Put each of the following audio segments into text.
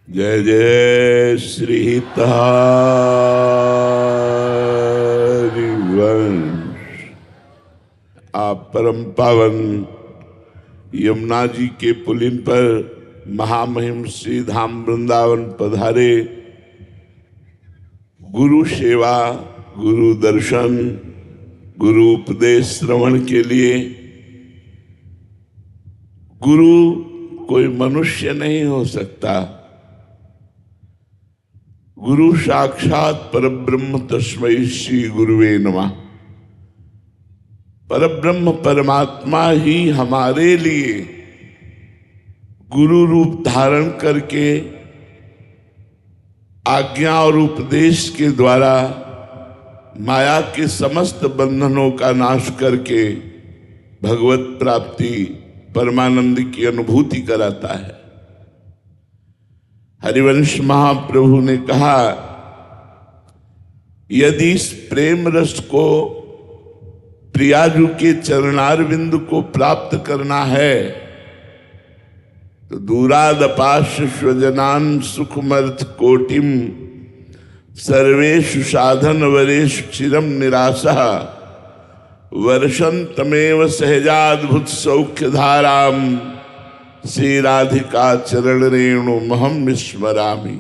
जय जय श्री हरिवंश। आप परम पावन यमुना जी के पुलिन पर महामहिम श्री धाम वृंदावन पधारे। गुरु सेवा, गुरु दर्शन, गुरु उपदेश श्रवण के लिए। गुरु कोई मनुष्य नहीं हो सकता। गुरु साक्षात परब्रह्म, तस्मै श्री गुरुवे नमः। परब्रह्म परमात्मा ही हमारे लिए गुरु रूप धारण करके आज्ञा और उपदेश के द्वारा माया के समस्त बंधनों का नाश करके भगवत प्राप्ति, परमानंद की अनुभूति कराता है। हरिवंश महाप्रभु ने कहा, यदि इस प्रेम रस को प्रियाजू के चरणारविंद को प्राप्त करना है तो दूरादपाश स्वजनान सुखमर्थ कोटिम सर्वेषु साधन वरेषु चिरम निराशा वर्षन्तमेव सहजाद्भुत सौख्य धाराम श्री राधिका चरण रेणु महम विस्मरामि।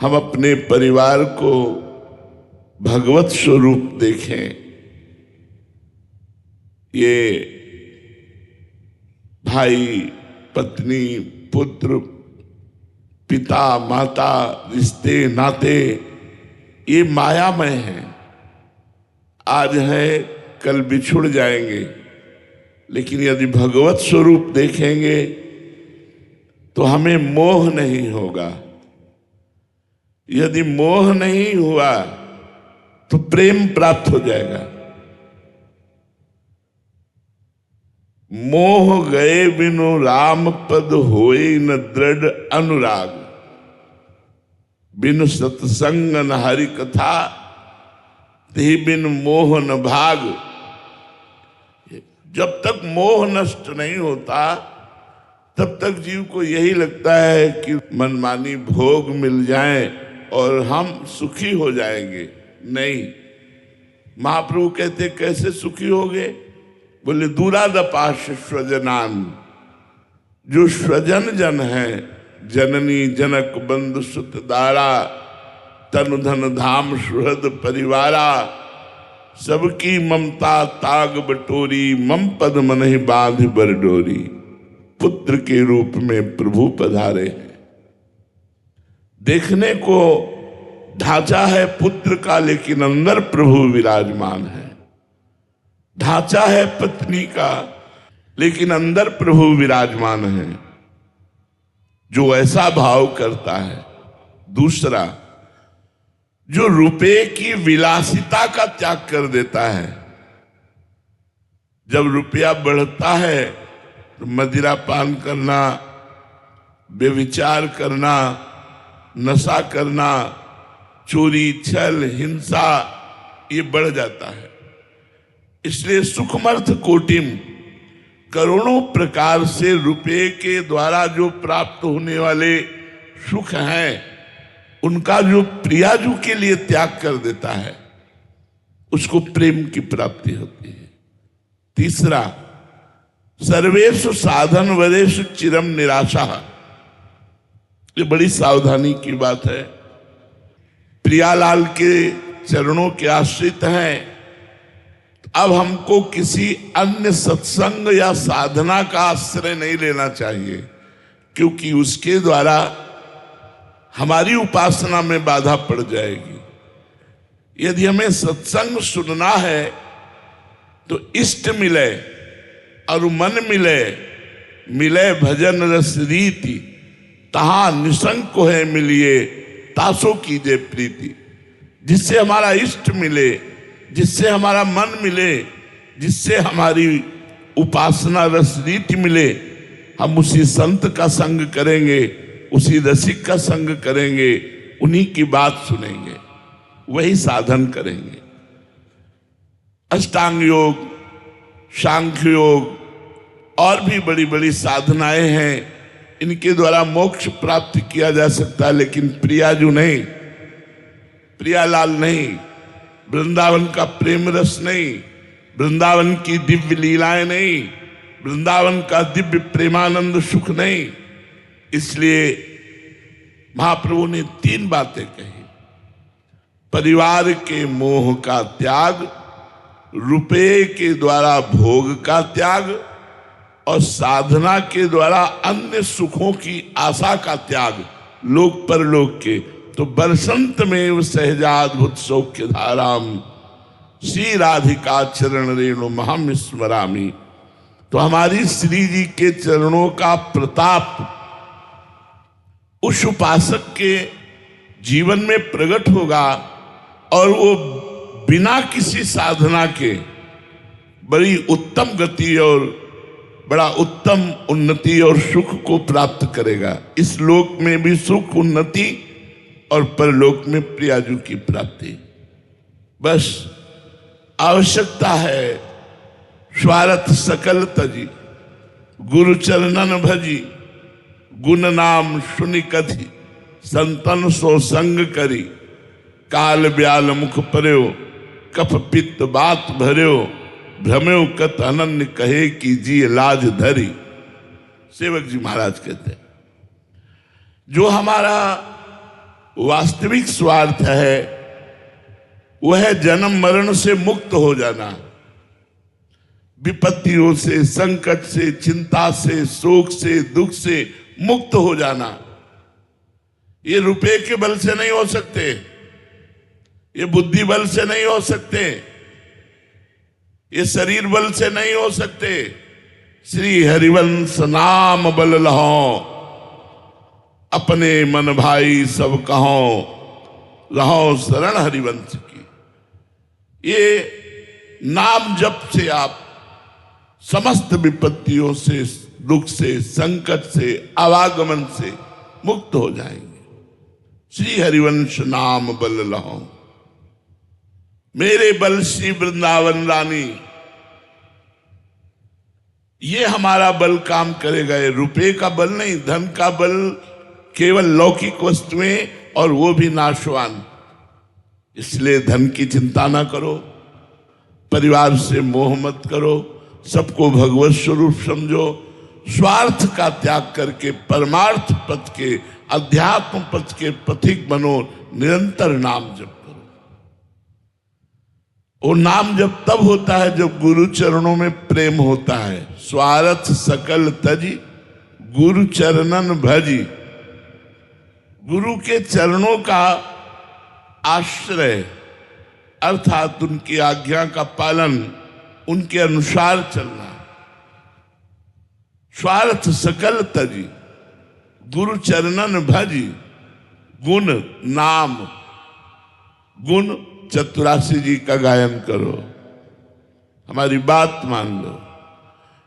हम अपने परिवार को भगवत स्वरूप देखें। ये भाई, पत्नी, पुत्र, पिता, माता, रिश्ते नाते ये मायामय हैं। आज है, कल बिछुड़ जाएंगे, लेकिन यदि भगवत स्वरूप देखेंगे तो हमें मोह नहीं होगा। यदि मोह नहीं हुआ तो प्रेम प्राप्त हो जाएगा। मोह गए बिनु राम पद होए न दृढ़ अनुराग, बिनु सत्संग न हरि कथा ते बिन मोह न भाग। जब तक मोह नष्ट नहीं होता तब तक जीव को यही लगता है कि मनमानी भोग मिल जाए और हम सुखी हो जाएंगे। नहीं, महाप्रभु कहते कैसे सुखी होगे? बोले दूरादपाश स्वजनान, जो स्वजन जन है, जननी जनक बंधु सुत दारा, तनु धन धाम सुहृद परिवारा, सबकी ममता ताग बटोरी, मम पद मन ही बांध बरडोरी। पुत्र के रूप में प्रभु पधारे हैं। देखने को ढांचा है पुत्र का, लेकिन अंदर प्रभु विराजमान है। ढांचा है पत्नी का, लेकिन अंदर प्रभु विराजमान है। जो ऐसा भाव करता है। दूसरा, जो रुपये की विलासिता का त्याग कर देता है। जब रुपया बढ़ता है तो मदिरा पान करना, व्यभिचार करना, नशा करना, चोरी, छल, हिंसा ये बढ़ जाता है। इसलिए सुखमर्थ कोटिम, करोड़ों प्रकार से रुपये के द्वारा जो प्राप्त होने वाले सुख हैं उनका जो प्रियाजू के लिए त्याग कर देता है उसको प्रेम की प्राप्ति होती है। तीसरा, सर्वेषु साधन वरेषु चिरम निराशा। ये बड़ी सावधानी की बात है। प्रियालाल के चरणों के आश्रित हैं। अब हमको किसी अन्य सत्संग या साधना का आश्रय नहीं लेना चाहिए, क्योंकि उसके द्वारा हमारी उपासना में बाधा पड़ जाएगी। यदि हमें सत्संग सुनना है तो इष्ट मिले और मन मिले, मिले भजन रस रीति, तहां निसंक है मिलिए, तासो कीजे प्रीति। जिससे हमारा इष्ट मिले, जिससे हमारा मन मिले, जिससे हमारी उपासना रस रीति मिले, हम उसी संत का संग करेंगे, उसी रसिक का संग करेंगे, उन्हीं की बात सुनेंगे, वही साधन करेंगे। अष्टांग योग, सांख्य योग और भी बड़ी बड़ी साधनाएं हैं। इनके द्वारा मोक्ष प्राप्त किया जा सकता है, लेकिन प्रियाजू नहीं, प्रियालाल नहीं, वृंदावन का प्रेम रस नहीं, वृंदावन की दिव्य लीलाएं नहीं, वृंदावन का दिव्य प्रेमानंद सुख नहीं। इसलिए महाप्रभु ने 3 बातें कही। परिवार के मोह का त्याग, रुपये के द्वारा भोग का त्याग और साधना के द्वारा अन्य सुखों की आशा का त्याग, लोक परलोक के। तो बरसंत में सहजाद्भुत सौख्य धाराम श्री राधिका चरण रेणु महम स्मरामी। तो हमारी श्री जी के चरणों का प्रताप उस उपासक के जीवन में प्रकट होगा और वो बिना किसी साधना के बड़ी उत्तम गति और बड़ा उत्तम उन्नति और सुख को प्राप्त करेगा। इस लोक में भी सुख, उन्नति और परलोक में प्रियाजू की प्राप्ति। बस आवश्यकता है स्वार्थ सकल तजी, गुरु चरणन भजी, गुण नाम सुनि कथि, संतन सो संग करी, काल ब्याल मुख पर्यो, कफ पित्त बात भर्यो, भ्रम्यो कत अनन्य कहे कि जी लाज धरी। सेवक जी महाराज कहते हैं जो हमारा वास्तविक स्वार्थ है वह जन्म मरण से मुक्त हो जाना, विपत्तियों से, संकट से, चिंता से, शोक से, दुख से मुक्त हो जाना। ये रुपए के बल से नहीं हो सकते, ये बुद्धि बल से नहीं हो सकते, ये शरीर बल से नहीं हो सकते। श्री हरिवंश नाम बल लहो, अपने मन भाई सब कहो, रहो शरण हरिवंश की। ये नाम जप से आप समस्त विपत्तियों से, दुख से, संकट से, आवागमन से मुक्त हो जाएंगे। श्री हरिवंश नाम बल लहो, मेरे बल श्री वृंदावन रानी। ये हमारा बल काम करेगा, ये रुपए का बल नहीं, धन का बल केवल लौकिक वस्तुएं और वो भी नाशवान। इसलिए धन की चिंता ना करो, परिवार से मोह मत करो, सबको भगवत स्वरूप समझो, स्वार्थ का त्याग करके परमार्थ पथ के, अध्यात्म पथ के पथिक बनो, निरंतर नाम जप करो। वो नाम जप तब होता है जब गुरु चरणों में प्रेम होता है। स्वार्थ सकल तजी, गुरु चरणन भजी। गुरु के चरणों का आश्रय अर्थात उनकी आज्ञा का पालन, उनके अनुसार चलना। स्वार्थ सकल तजी, गुरु चरणन भजी। गुण नाम, गुण 84 जी का गायन करो। हमारी बात मान लो,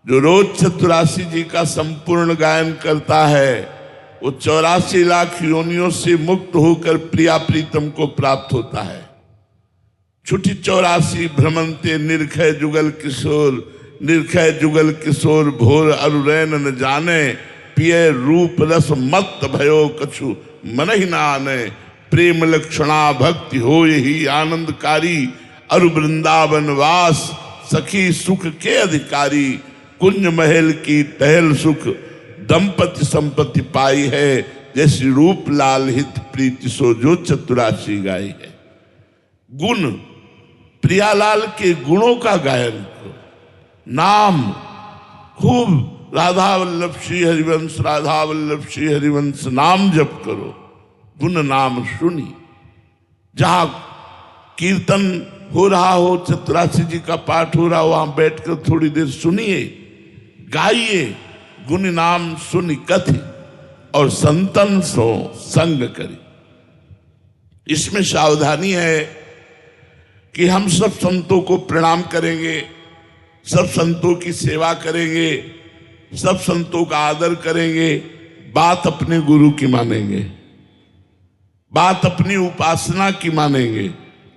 जो रोज 84 जी का संपूर्ण गायन करता है वो 84 लाख योनियों से मुक्त होकर प्रिया प्रीतम को प्राप्त होता है। छुटी 84 भ्रमंते निर्खय जुगल किशोर, निर्खय जुगल किशोर भोर अरुरैन न जाने, पिय रूप रस मत भयो कछु मन ही ना आने। प्रेम लक्षणा भक्ति हो यही आनंदकारी, अरु वृंदावन वास सखी सुख के अधिकारी। कुंज महल की टहल सुख, दंपति संपत्ति पाई है, जैसी रूप लाल हित प्रीति सो जो 84 गाई है। गुण, प्रियालाल के गुणों का गायन करो। नाम, खूब राधा वल्लभ श्री हरिवंश, राधा वल्लभ श्री हरिवंश नाम जप करो। गुण नाम सुनी, जहां कीर्तन हो रहा हो, 84 जी का पाठ हो रहा हो, वहां बैठकर थोड़ी देर सुनिए, गाइए। गुण नाम सुनि कथि और संतन सो संग करी। इसमें सावधानी है कि हम सब संतों को प्रणाम करेंगे, सब संतों की सेवा करेंगे, सब संतों का आदर करेंगे, बात अपने गुरु की मानेंगे, बात अपनी उपासना की मानेंगे।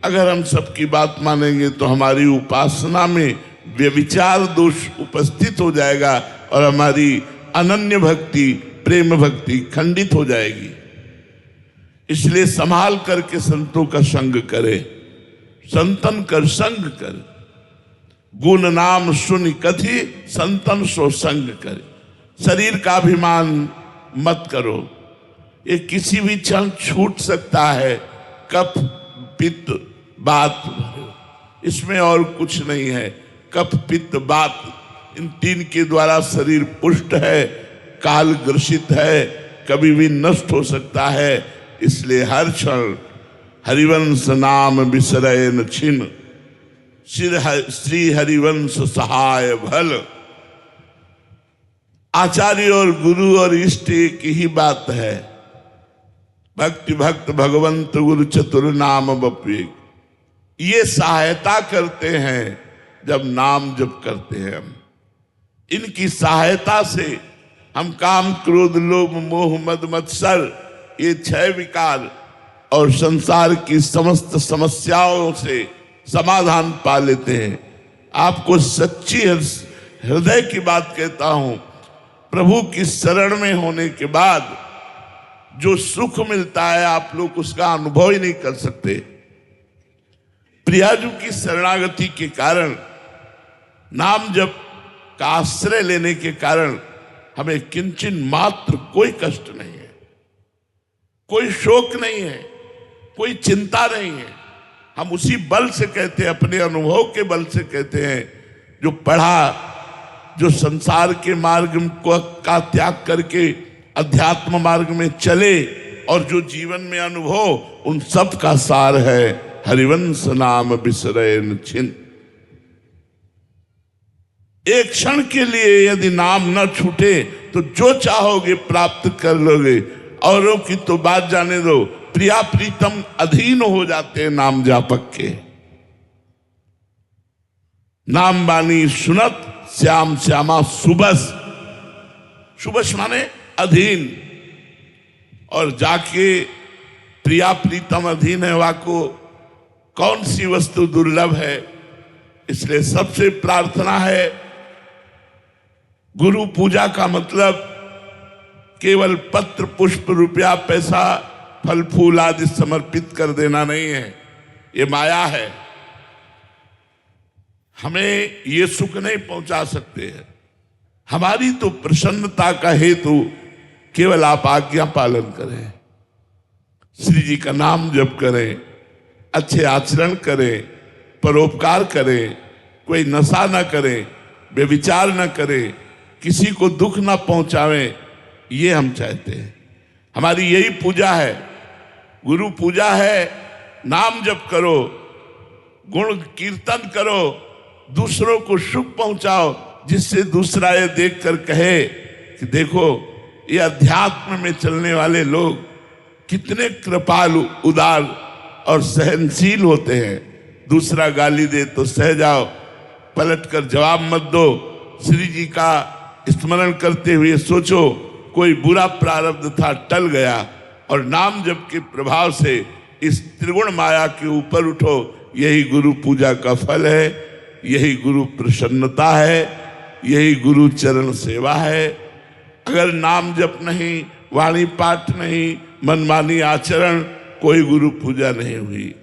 अगर हम सबकी बात मानेंगे तो हमारी उपासना में व्यभिचार दोष उपस्थित हो जाएगा और हमारी अनन्य भक्ति प्रेम भक्ति खंडित हो जाएगी। इसलिए संभाल करके संतों का संग करे, संतन कर संग कर। गुण नाम सुन कथि संतन सो संग करे। शरीर का अभिमान मत करो, ये किसी भी क्षण छूट सकता है। कफ पित्त बात, इसमें और कुछ नहीं है। कफ पित्त बात, इन तीन के द्वारा शरीर पुष्ट है, काल ग्रसित है, कभी भी नष्ट हो सकता है। इसलिए हर क्षण हरिवंश नाम बिसरय न छिन, श्री हरिवंश सहाय भल। आचार्य और गुरु और इष्ट एक ही बात है। भक्ति भक्त भगवंत गुरु चतुर नाम बप्वेक, ये सहायता करते हैं जब नाम जप करते हैं हम। इनकी सहायता से हम काम क्रोध लोभ मोह मद मत्सर, ये 6 विकार और संसार की समस्त समस्याओं से समाधान पा लेते हैं। आपको सच्ची हृदय की बात कहता हूं, प्रभु की शरण में होने के बाद जो सुख मिलता है आप लोग उसका अनुभव ही नहीं कर सकते। प्रियाजू की शरणागति के कारण, नाम जप का आश्रय लेने के कारण हमें किंचन मात्र कोई कष्ट नहीं है, कोई शोक नहीं है, कोई चिंता नहीं है। हम उसी बल से कहते हैं, अपने अनुभव के बल से कहते हैं, जो पढ़ा, जो संसार के मार्ग का त्याग करके अध्यात्म मार्ग में चले और जो जीवन में अनुभव, उन सब का सार है हरिवंश नाम बिसरय न छिन। एक क्षण के लिए यदि नाम न छूटे तो जो चाहोगे प्राप्त कर लोगे। औरों की तो बात जाने दो, प्रिया प्रीतम अधीन हो जाते हैं नाम जापक के। नाम बानी सुनत श्याम श्यामा सुबस, सुबस माने अधीन। और जाके प्रिया प्रीतम अधीन है, वाको कौन सी वस्तु दुर्लभ है। इसलिए सबसे प्रार्थना है, गुरु पूजा का मतलब केवल पत्र पुष्प रुपया पैसा फल फूल आदि समर्पित कर देना नहीं है, ये माया है। हमें ये सुख नहीं पहुंचा सकते हैं। हमारी तो प्रसन्नता का हेतु केवल आप आज्ञा पालन करें, श्री जी का नाम जप करें, अच्छे आचरण करें, परोपकार करें, कोई नशा न करें, व्यभिचार न करें, किसी को दुख न पहुंचावें, ये हम चाहते हैं। हमारी यही पूजा है, गुरु पूजा है। नाम जप करो, गुण कीर्तन करो, दूसरों को सुख पहुंचाओ, जिससे दूसरा ये देखकर कहे कि देखो ये अध्यात्म में चलने वाले लोग कितने कृपालु, उदार और सहनशील होते हैं। दूसरा गाली दे तो सह जाओ, पलट कर जवाब मत दो। श्री जी का स्मरण करते हुए सोचो कोई बुरा प्रारब्ध था, टल गया, और नाम जप के प्रभाव से इस त्रिगुण माया के ऊपर उठो। यही गुरु पूजा का फल है, यही गुरु प्रसन्नता है, यही गुरु चरण सेवा है। अगर नाम जप नहीं, वाणी पाठ नहीं, मनमानी आचरण, कोई गुरु पूजा नहीं हुई।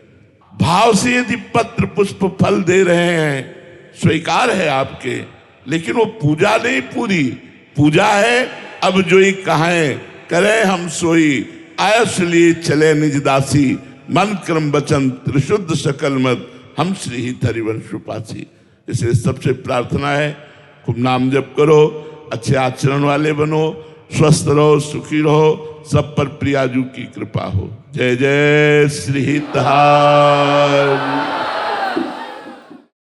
भाव से यदि पत्र पुष्प फल दे रहे हैं, स्वीकार है आपके, लेकिन वो पूजा नहीं, पूरी पूजा है। अब जो ही कहें करे हम सोई, आयस लिए चले निज दासी, मन क्रम वचन त्रिशुद्ध सकल मत, हम श्री ही हरिवंश उपासी। इसलिए सबसे प्रार्थना है, खूब नाम जप करो, अच्छे आचरण वाले बनो, स्वस्थ रहो, सुखी रहो, सब पर प्रियाजू की कृपा हो। जय जय श्री हितहार।